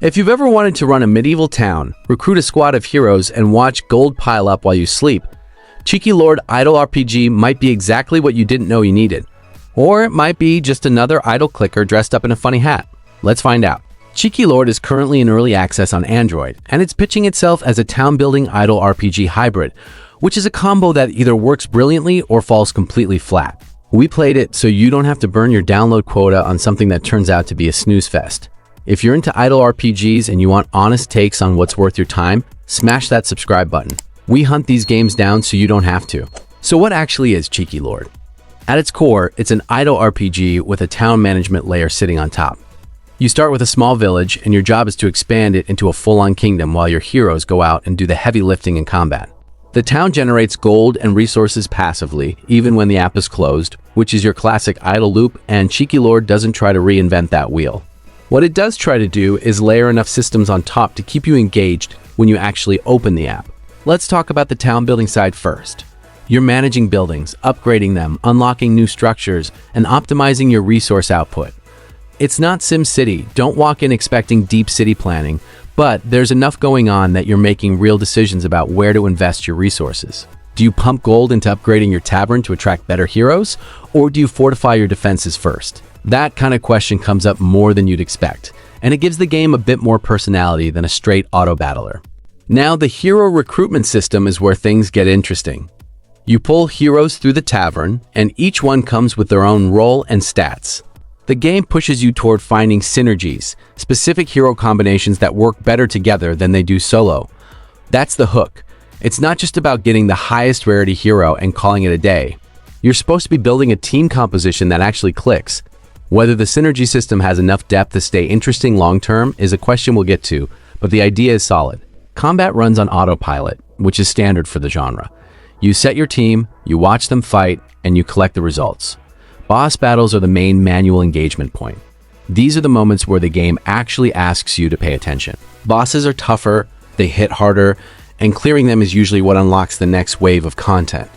If you've ever wanted to run a medieval town, recruit a squad of heroes, and watch gold pile up while you sleep, Cheeky Lord Idle RPG might be exactly what you didn't know you needed. Or it might be just another idle clicker dressed up in a funny hat. Let's find out. Cheeky Lord is currently in early access on Android, and it's pitching itself as a town-building idle RPG hybrid, which is a combo that either works brilliantly or falls completely flat. We played it so you don't have to burn your download quota on something that turns out to be a snooze fest. If you're into idle RPGs and you want honest takes on what's worth your time, smash that subscribe button. We hunt these games down so you don't have to. So what actually is Cheeky Lord? At its core, it's an idle RPG with a town management layer sitting on top. You start with a small village, and your job is to expand it into a full-on kingdom while your heroes go out and do the heavy lifting in combat. The town generates gold and resources passively, even when the app is closed, which is your classic idle loop, and Cheeky Lord doesn't try to reinvent that wheel. What it does try to do is layer enough systems on top to keep you engaged when you actually open the app. Let's talk about the town building side first. You're managing buildings, upgrading them, unlocking new structures, and optimizing your resource output. It's not SimCity. Don't walk in expecting deep city planning, but there's enough going on that you're making real decisions about where to invest your resources. Do you pump gold into upgrading your tavern to attract better heroes, or do you fortify your defenses first? That kind of question comes up more than you'd expect, and it gives the game a bit more personality than a straight auto battler. Now, the hero recruitment system is where things get interesting. You pull heroes through the tavern, and each one comes with their own role and stats. The game pushes you toward finding synergies, specific hero combinations that work better together than they do solo. That's the hook. It's not just about getting the highest rarity hero and calling it a day. You're supposed to be building a team composition that actually clicks. Whether the synergy system has enough depth to stay interesting long-term is a question we'll get to, but the idea is solid. Combat runs on autopilot, which is standard for the genre. You set your team, you watch them fight, and you collect the results. Boss battles are the main manual engagement point. These are the moments where the game actually asks you to pay attention. Bosses are tougher, they hit harder, and clearing them is usually what unlocks the next wave of content.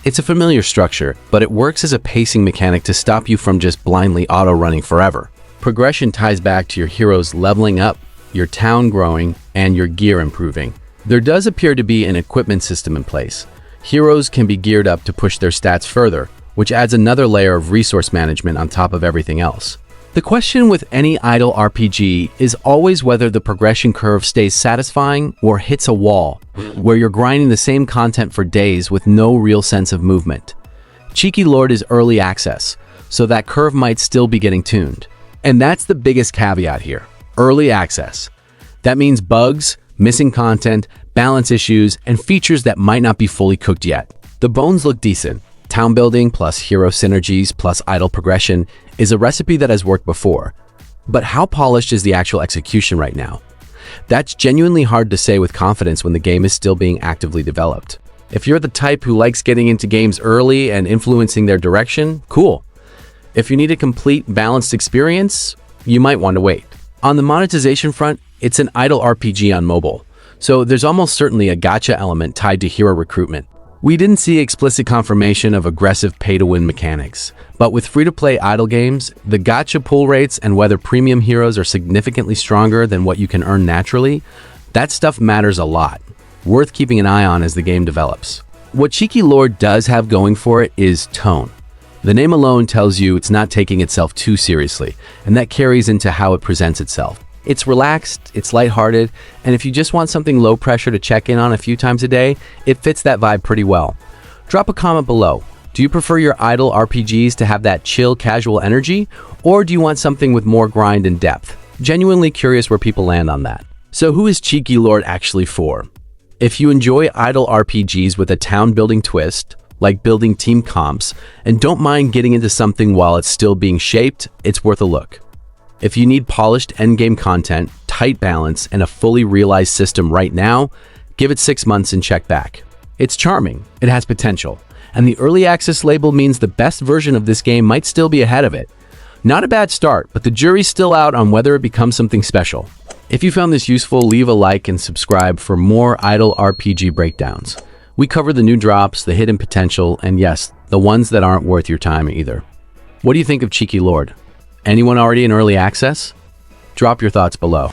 It's a familiar structure, but it works as a pacing mechanic to stop you from just blindly auto-running forever. Progression ties back to your heroes leveling up, your town growing, and your gear improving. There does appear to be an equipment system in place. Heroes can be geared up to push their stats further, which adds another layer of resource management on top of everything else. The question with any idle RPG is always whether the progression curve stays satisfying or hits a wall, where you're grinding the same content for days with no real sense of movement. Cheeky Lord is early access, so that curve might still be getting tuned. And that's the biggest caveat here: early access. That means bugs, missing content, balance issues, and features that might not be fully cooked yet. The bones look decent. Town building plus hero synergies plus idle progression is a recipe that has worked before. But how polished is the actual execution right now? That's genuinely hard to say with confidence when the game is still being actively developed. If you're the type who likes getting into games early and influencing their direction, cool. If you need a complete, balanced experience, you might want to wait. On the monetization front, it's an idle RPG on mobile, so there's almost certainly a gacha element tied to hero recruitment. We didn't see explicit confirmation of aggressive pay-to-win mechanics, but with free-to-play idle games, the gacha pull rates and whether premium heroes are significantly stronger than what you can earn naturally, that stuff matters a lot. Worth keeping an eye on as the game develops. What Cheeky Lord does have going for it is tone. The name alone tells you it's not taking itself too seriously, and that carries into how it presents itself. It's relaxed, it's lighthearted, and if you just want something low pressure to check in on a few times a day, it fits that vibe pretty well. Drop a comment below. Do you prefer your idle RPGs to have that chill, casual energy, or do you want something with more grind and depth? Genuinely curious where people land on that. So who is Cheeky Lord actually for? If you enjoy idle RPGs with a town-building twist, like building team comps, and don't mind getting into something while it's still being shaped, it's worth a look. If you need polished endgame content, tight balance, and a fully realized system right now, give it 6 months and check back. It's charming, it has potential, and the early access label means the best version of this game might still be ahead of it. Not a bad start, but the jury's still out on whether it becomes something special. If you found this useful, leave a like and subscribe for more idle RPG breakdowns. We cover the new drops, the hidden potential, and yes, the ones that aren't worth your time either. What do you think of Cheeky Lord? Anyone already in early access? Drop your thoughts below.